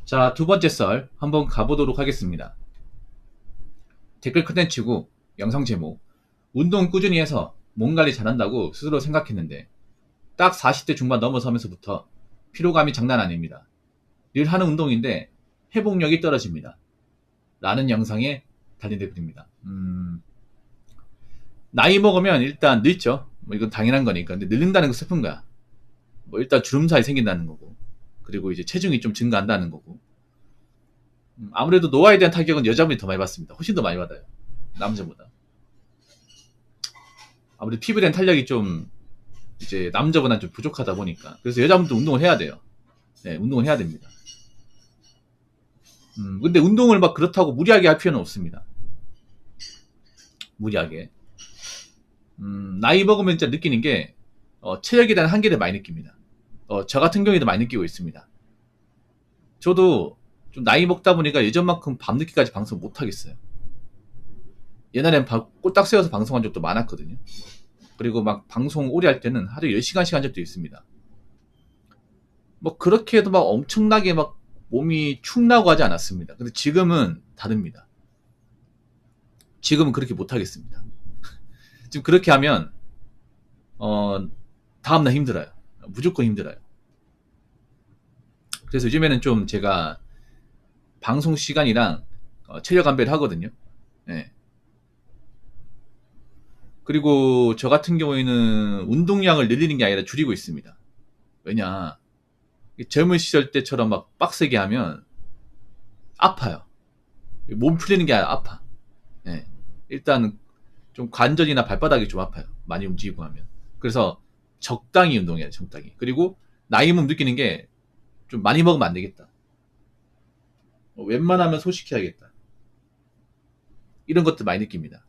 자, 두 번째 썰 한번 가보도록 하겠습니다. 댓글 컨텐츠고 영상 제목 운동 꾸준히 해서 몸 관리 잘한다고 스스로 생각했는데 딱 40대 중반 넘어서면서부터 피로감이 장난 아닙니다. 늘 하는 운동인데 회복력이 떨어집니다. 라는 영상에 달린 댓글입니다. 나이 먹으면 일단 늙죠. 뭐 이건 당연한 거니까. 근데 늙는다는 거 슬픈 거야. 뭐 일단 주름살이 생긴다는 거고, 그리고 이제 체중이 좀 증가한다는 거고. 아무래도 노화에 대한 타격은 여자분이 더 많이 받습니다. 훨씬 더 많이 받아요. 남자보다. 아무래도 피부에 대한 탄력이 좀 이제 남자보다는 좀 부족하다 보니까. 그래서 여자분도 운동을 해야 돼요. 네, 운동을 해야 됩니다. 근데 운동을 막 그렇다고 무리하게 할 필요는 없습니다. 무리하게. 나이 먹으면 진짜 느끼는 게, 체력에 대한 한계를 많이 느낍니다. 저 같은 경우에도 많이 느끼고 있습니다. 저도 좀 나이 먹다 보니까 예전만큼 밤늦게까지 방송 못 하겠어요. 옛날엔 꼴딱 세워서 방송한 적도 많았거든요. 그리고 막 방송 오래 할 때는 하루 10시간씩 한 적도 있습니다. 뭐 그렇게 해도 막 엄청나게 막 몸이 축나고 하지 않았습니다. 근데 지금은 다릅니다. 지금은 그렇게 못 하겠습니다. 지금 그렇게 하면 다음날 힘들어요. 무조건 힘들어요. 그래서 요즘에는 좀 제가 방송 시간이랑 체력 안배를 하거든요. 네. 그리고 저 같은 경우에는 운동량을 늘리는 게 아니라 줄이고 있습니다. 왜냐, 젊은 시절 때처럼 막 빡세게 하면 아파요. 몸 풀리는 게 아니라 아파. 네. 일단 좀 관절이나 발바닥이 좀 아파요. 많이 움직이고 하면. 그래서 적당히 운동해야 돼, 적당히. 그리고 나이 몸 느끼는 게 좀 많이 먹으면 안 되겠다. 웬만하면 소식해야겠다. 이런 것들 많이 느낍니다.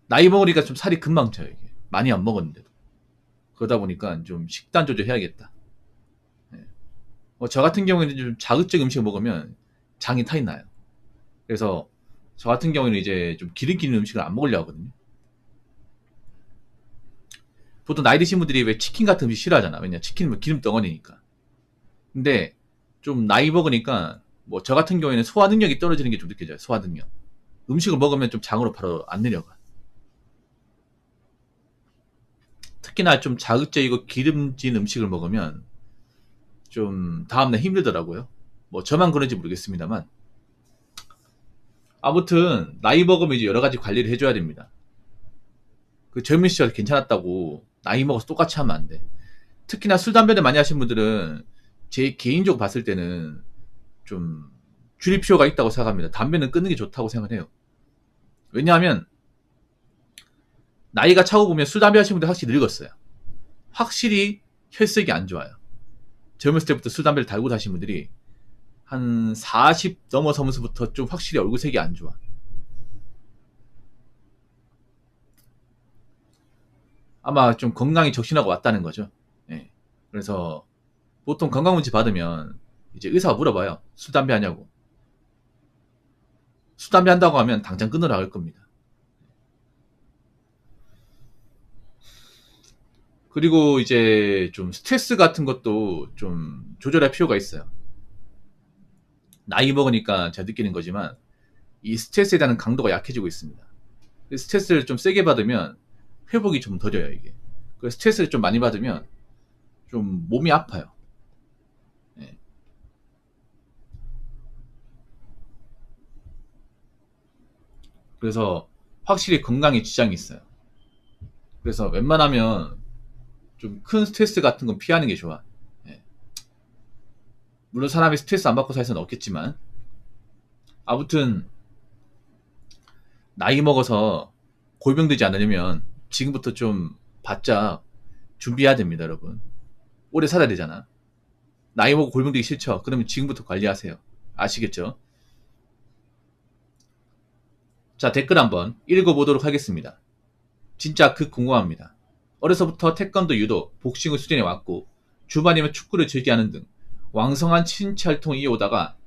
나이 먹으니까 좀 살이 금방 쪄요, 이게. 많이 안 먹었는데도. 그러다 보니까 좀 식단 조절해야겠다. 네. 저 같은 경우에는 좀 자극적 음식을 먹으면 장이 타이 나요. 그래서 저 같은 경우에는 이제 좀 기름기 있는 음식을 안 먹으려고 하거든요. 보통 나이 드신 분들이 왜 치킨 같은 음식 싫어하잖아. 왜냐, 치킨은 기름 덩어리니까. 근데 좀 나이 먹으니까 뭐 저 같은 경우에는 소화 능력이 떨어지는 게 좀 느껴져요. 소화 능력. 음식을 먹으면 좀 장으로 바로 안 내려가. 특히나 좀 자극적이고 기름진 음식을 먹으면 좀 다음날 힘들더라고요. 뭐 저만 그런지 모르겠습니다만. 아무튼 나이 먹으면 이제 여러 가지 관리를 해줘야 됩니다. 그 젊은 시절 괜찮았다고 나이 먹어서 똑같이 하면 안 돼. 특히나 술, 담배를 많이 하신 분들은 제 개인적으로 봤을 때는 좀 줄일 필요가 있다고 생각합니다. 담배는 끊는 게 좋다고 생각을 해요. 왜냐하면 나이가 차고 보면 술, 담배 하시는 분들 확실히 늙었어요. 확실히 혈색이 안 좋아요. 젊었을 때부터 술, 담배를 달고 사신 분들이 한 40 넘어서면서부터 좀 확실히 얼굴색이 안 좋아. 아마 좀 건강이 적신하고 왔다는 거죠. 예. 그래서 보통 건강문제 받으면 이제 의사가 물어봐요. 술, 담배 하냐고. 술, 담배 한다고 하면 당장 끊으라고 할 겁니다. 그리고 이제 좀 스트레스 같은 것도 좀 조절할 필요가 있어요. 나이 먹으니까 제가 느끼는 거지만 이 스트레스에 대한 강도가 약해지고 있습니다. 스트레스를 좀 세게 받으면 회복이 좀 더뎌요, 이게. 스트레스를 좀 많이 받으면 좀 몸이 아파요. 예. 그래서 확실히 건강에 지장이 있어요. 그래서 웬만하면 좀 큰 스트레스 같은 건 피하는 게 좋아. 예. 물론 사람이 스트레스 안 받고 살 수는 없겠지만, 아무튼 나이 먹어서 골병 들지 않으려면 지금부터 좀 바짝 준비해야 됩니다, 여러분. 오래 살아야 되잖아. 나이 먹고 골병 들기 싫죠? 그러면 지금부터 관리하세요. 아시겠죠? 자, 댓글 한번 읽어보도록 하겠습니다. 진짜 궁금합니다. 어려서부터 태권도, 유도, 복싱을 수련해 왔고 주말이면 축구를 즐겨하는 등 왕성한 신체 활동을 이어오다가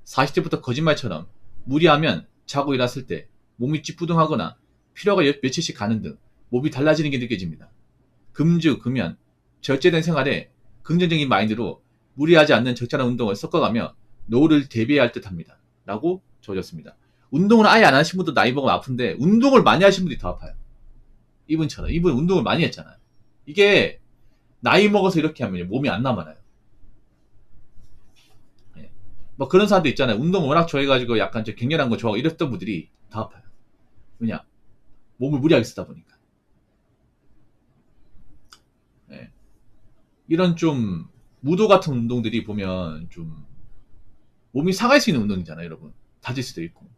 40대부터 거짓말처럼 무리하면 자고 일어났을 때 몸이 찌뿌둥하거나 피로가 며칠씩 가는 등 몸이 달라지는 게 느껴집니다. 금주, 금연, 절제된 생활에 긍정적인 마인드로 무리하지 않는 적절한 운동을 섞어가며 노후를 대비해야 할 듯합니다. 라고 적어줬습니다. 운동을 아예 안 하신 분도 나이 먹으면 아픈데 운동을 많이 하신 분들이 더 아파요. 이분처럼. 이분 운동을 많이 했잖아요. 이게 나이 먹어서 이렇게 하면 몸이 안 남아나요. 예. 뭐 그런 사람도 있잖아요. 운동 워낙 좋아해가지고 약간 좀 격렬한 거 좋아하고 이랬던 분들이 다 아파요. 왜냐? 몸을 무리하게 쓰다 보니까. 예. 이런 좀 무도 같은 운동들이 보면 좀 몸이 상할 수 있는 운동이잖아요, 여러분. 다칠 수도 있고.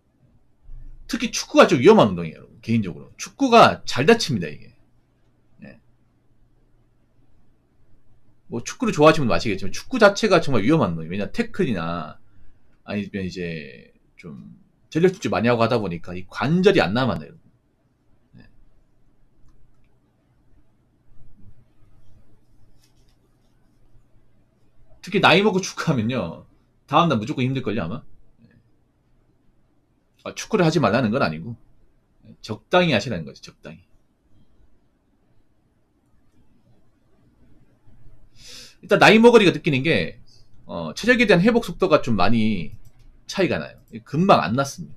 특히 축구가 좀 위험한 운동이에요, 여러분. 개인적으로. 축구가 잘 다칩니다, 이게. 예. 뭐 축구를 좋아하시면 아시겠지만 축구 자체가 정말 위험한 운동이에요. 왜냐 태클이나 아니면 이제 좀 전력 질주 많이 하고 하다 보니까 이 관절이 안 남아나요. 예. 특히 나이 먹고 축구하면요. 다음날 무조건 힘들걸요, 아마? 축구를 하지 말라는 건 아니고 적당히 하시라는 거죠. 적당히. 일단 나이 먹으니까 느끼는 게 체력에 대한 회복 속도가 좀 많이 차이가 나요. 금방 안 났습니다.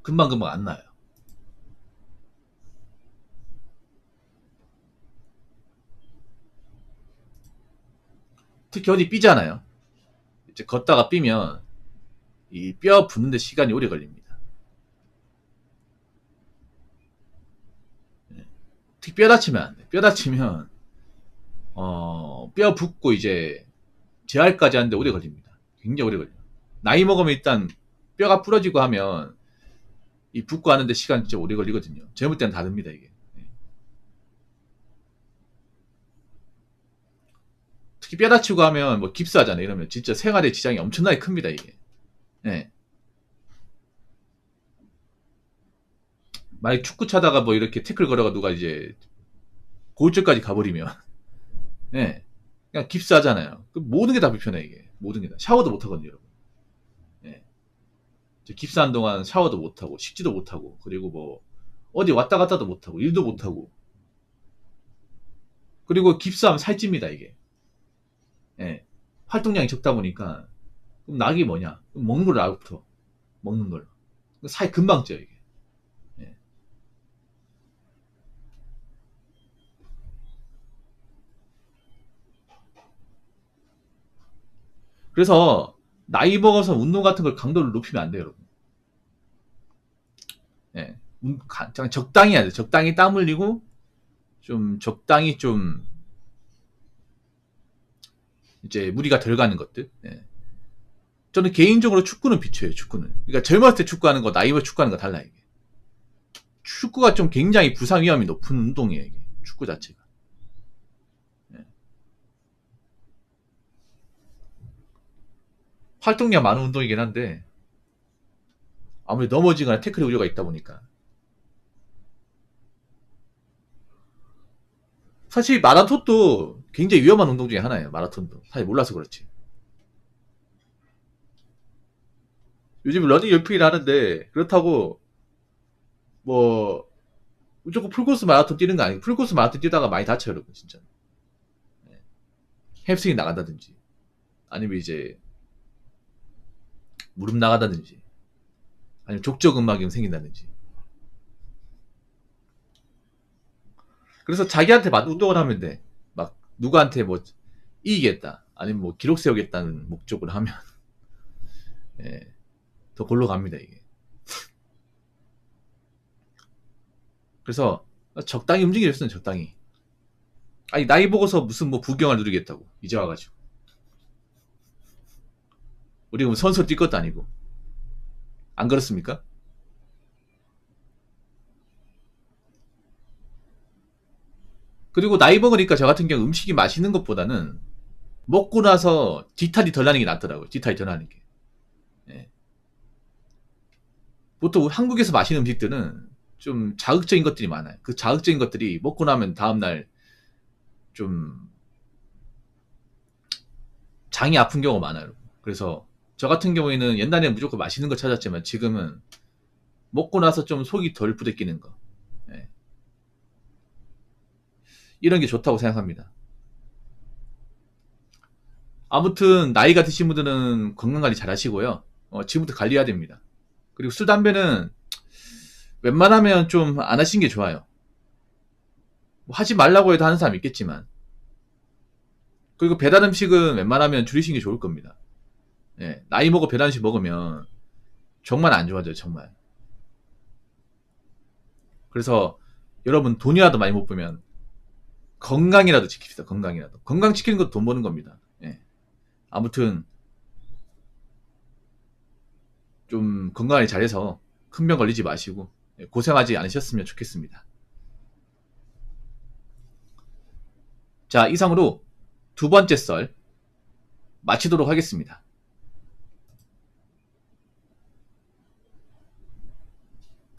금방 안 나요. 특히 어디 삐잖아요. 이제 걷다가 삐면 이 뼈 붙는데 시간이 오래 걸립니다. 특히 뼈 다치면 안 돼. 뼈 다치면 뼈 붓고 이제 재활까지 하는데 오래 걸립니다. 굉장히 오래 걸려요. 나이 먹으면 일단 뼈가 부러지고 하면 이 붓고 하는데 시간 진짜 오래 걸리거든요. 젊을 때는 다릅니다, 이게. 특히 뼈 다치고 하면 뭐 깁스하잖아요. 이러면 진짜 생활에 지장이 엄청나게 큽니다, 이게. 네. 만약 축구 차다가 뭐 이렇게 태클 걸어가 누가 이제 골절까지 가버리면 네. 그냥 깁스하잖아요. 모든 게 다 불편해, 이게. 모든 게 다. 샤워도 못 하거든요, 여러분. 네. 깁스한 동안 샤워도 못 하고 식지도 못 하고 그리고 뭐 어디 왔다 갔다도 못 하고 일도 못 하고 그리고 깁스하면 살찝니다, 이게. 예. 활동량이 적다 보니까 그럼 낙이 뭐냐? 먹는 걸로 낙부터 먹는 걸로. 살 금방 쪄요, 이게. 예. 그래서 나이 먹어서 운동 같은 걸 강도를 높이면 안 돼요, 여러분. 예. 적당히 해야 돼. 적당히 땀 흘리고 좀 적당히 좀 이제 무리가 덜 가는 것들. 예. 저는 개인적으로 축구는 비춰요, 축구는. 그러니까 젊었을 때 축구하는 거, 나이 먹어 축구하는 거 달라, 이게. 축구가 좀 굉장히 부상 위험이 높은 운동이에요, 이게. 축구 자체가. 예. 활동량 많은 운동이긴 한데, 아무래도 넘어지거나 태클 우려가 있다 보니까. 사실 마라톤도 굉장히 위험한 운동 중에 하나예요, 마라톤도. 사실 몰라서 그렇지. 요즘 러닝 연필을 하는데, 그렇다고, 뭐, 무조건 풀코스 마라톤 뛰는 거 아니고, 풀코스 마라톤 뛰다가 많이 다쳐요, 여러분, 진짜. 햄스트링 나간다든지, 아니면 이제, 무릎 나간다든지, 아니면 족저근막염 생긴다든지. 그래서 자기한테 맞는 운동을 하면 돼. 막, 누구한테 뭐, 이기겠다. 아니면 뭐, 기록 세우겠다는 목적으로 하면, 예, 더 골로 갑니다, 이게. 그래서, 적당히 움직이랬으면 적당히. 아니, 나이 먹어서 무슨 뭐 부경을 누리겠다고. 이제 와가지고. 우리 뭐 선수 뛸 것도 아니고. 안 그렇습니까? 그리고 나이 먹으니까 저 같은 경우 음식이 맛있는 것보다는 먹고 나서 뒤탈이 덜 나는 게 낫더라고요. 뒤탈이 덜 나는 게. 예. 보통 한국에서 마시는 음식들은 좀 자극적인 것들이 많아요. 그 자극적인 것들이 먹고 나면 다음날 좀 장이 아픈 경우가 많아요. 그래서 저 같은 경우에는 옛날에는 무조건 맛있는 거 찾았지만 지금은 먹고 나서 좀 속이 덜 부대끼는 거. 이런 게 좋다고 생각합니다. 아무튼 나이가 드신 분들은 건강관리 잘 하시고요. 지금부터 관리해야 됩니다. 그리고 술, 담배는 웬만하면 좀 안 하시는 게 좋아요. 뭐 하지 말라고 해도 하는 사람 있겠지만. 그리고 배달 음식은 웬만하면 줄이시는 게 좋을 겁니다. 예, 나이 먹어 배달 음식 먹으면 정말 안 좋아져요, 정말. 그래서 여러분 돈이라도 많이 못 벌면 건강이라도 지킵시다, 건강이라도. 건강 지키는 것도 돈 버는 겁니다. 예. 아무튼 좀 건강을 잘해서 큰 병 걸리지 마시고 고생하지 않으셨으면 좋겠습니다. 자, 이상으로 두 번째 썰 마치도록 하겠습니다.